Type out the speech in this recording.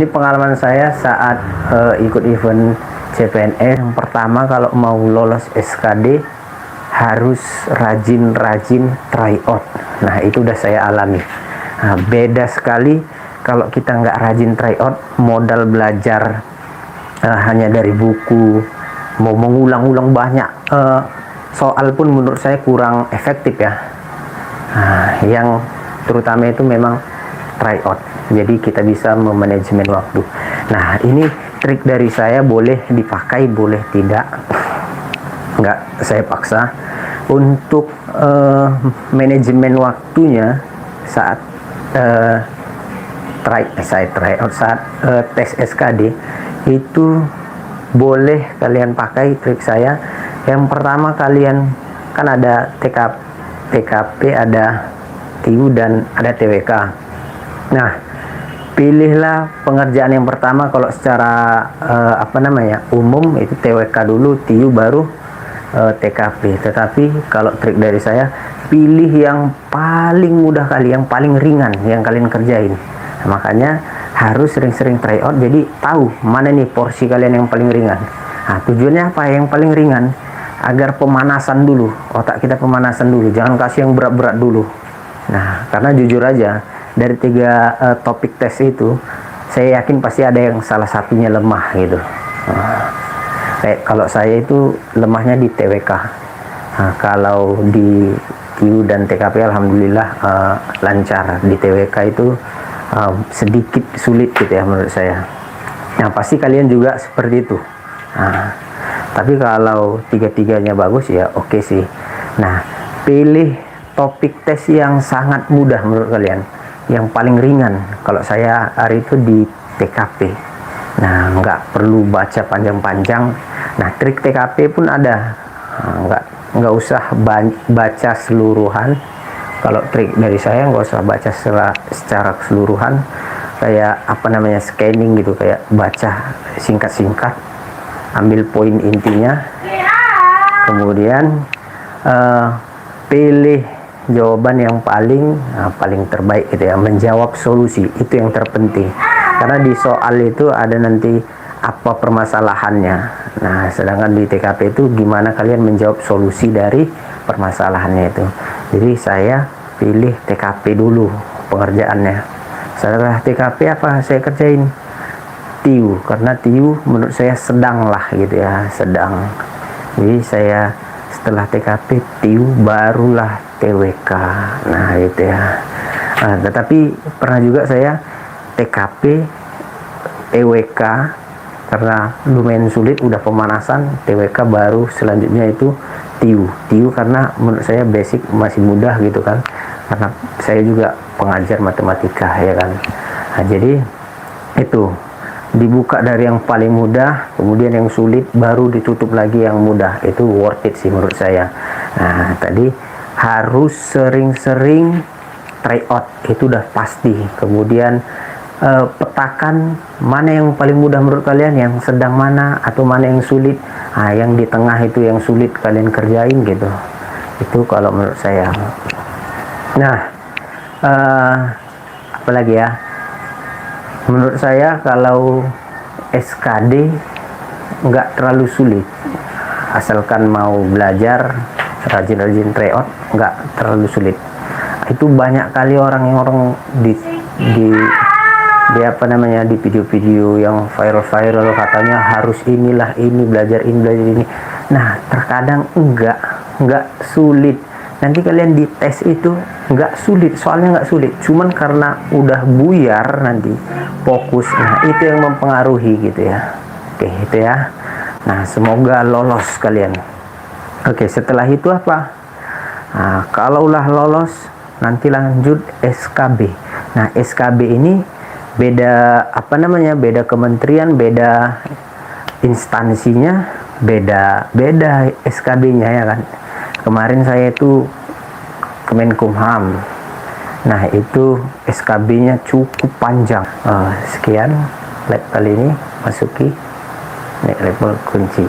Ini pengalaman saya saat ikut event CPNS. Yang pertama, kalau mau lolos SKD harus rajin-rajin tryout. Nah, itu udah saya alami. Nah, beda sekali kalau kita nggak rajin tryout, modal belajar hanya dari buku, mau mengulang-ulang banyak soal pun menurut saya kurang efektif ya. Nah, yang terutama itu memang tryout. Jadi kita bisa memanajemen waktu. Nah, ini trik dari saya, boleh dipakai, boleh tidak. Nggak saya paksa. Untuk manajemen waktunya saat tryout, saat tes SKD, itu boleh kalian pakai trik saya. Yang pertama, kalian kan ada TKP, ada TIU, dan ada TWK. Nah, pilihlah pengerjaan yang pertama. Kalau secara umum itu TWK dulu, TIU, baru TKP. Tetapi kalau trik dari saya, pilih yang paling mudah yang paling ringan yang kalian kerjain. Nah, makanya harus sering-sering tryout, jadi tahu mana nih porsi kalian yang paling ringan. Nah, tujuannya apa? Yang paling ringan agar pemanasan dulu, otak kita pemanasan dulu, jangan kasih yang berat-berat dulu. Nah, karena jujur aja, dari 3 topik tes itu, saya yakin pasti ada yang salah satunya lemah gitu. Kayak kalau saya itu lemahnya di TWK. Nah, kalau di TIU dan TKP alhamdulillah lancar. Di TWK itu sedikit sulit gitu ya menurut saya. Nah, pasti kalian juga seperti itu. Nah, tapi kalau 3-tiganya bagus ya oke sih. Nah, pilih topik tes yang sangat mudah menurut kalian, yang paling ringan. Kalau saya hari itu di TKP. Nah, nggak perlu baca panjang-panjang. Nah, trik TKP pun ada. Nggak usah baca seluruhan. Kalau trik dari saya, nggak usah baca secara keseluruhan. Kayak scanning gitu, kayak baca singkat-singkat, ambil poin intinya, kemudian pilih jawaban yang paling terbaik gitu ya, menjawab solusi. Itu yang terpenting, karena di soal itu ada nanti apa permasalahannya. Nah, sedangkan di TKP itu gimana kalian menjawab solusi dari permasalahannya itu. Jadi saya pilih TKP dulu pengerjaannya. Setelah TKP apa saya kerjain? TIU, karena TIU menurut saya sedang lah gitu ya, sedang. Jadi saya setelah TKP, TIU, barulah TWK. Nah, gitu ya. Nah, tetapi pernah juga saya TKP, TWK, karena lumayan sulit, udah pemanasan, TWK baru selanjutnya itu TIU karena menurut saya basic masih mudah gitu kan, karena saya juga pengajar matematika ya kan. Nah, jadi itu dibuka dari yang paling mudah, kemudian yang sulit, baru ditutup lagi yang mudah. Itu worth it sih menurut saya. Nah, tadi harus sering-sering tryout, itu udah pasti. Kemudian petakan mana yang paling mudah menurut kalian, yang sedang mana, atau mana yang sulit. Nah, yang di tengah itu yang sulit kalian kerjain gitu. Itu kalau menurut saya. Nah, apalagi ya, menurut saya kalau SKD nggak terlalu sulit, asalkan mau belajar, rajin-rajin tryout, nggak terlalu sulit. Itu banyak kali orang di video-video yang viral katanya harus ini belajar ini. Nah, terkadang enggak sulit. Nanti kalian di tes itu nggak sulit, soalnya nggak sulit, cuman karena udah buyar nanti fokus. Nah, itu yang mempengaruhi gitu ya. Oke, itu ya. Nah, semoga lolos kalian. Oke, setelah itu apa? Nah, kalau udah lolos, nanti lanjut SKB. Nah, SKB ini beda beda kementerian, beda instansinya, beda SKB-nya ya kan. Kemarin saya itu Kemenkumham. Nah, itu SKB-nya cukup panjang. Sekian lab kali ini, masuki level kunci.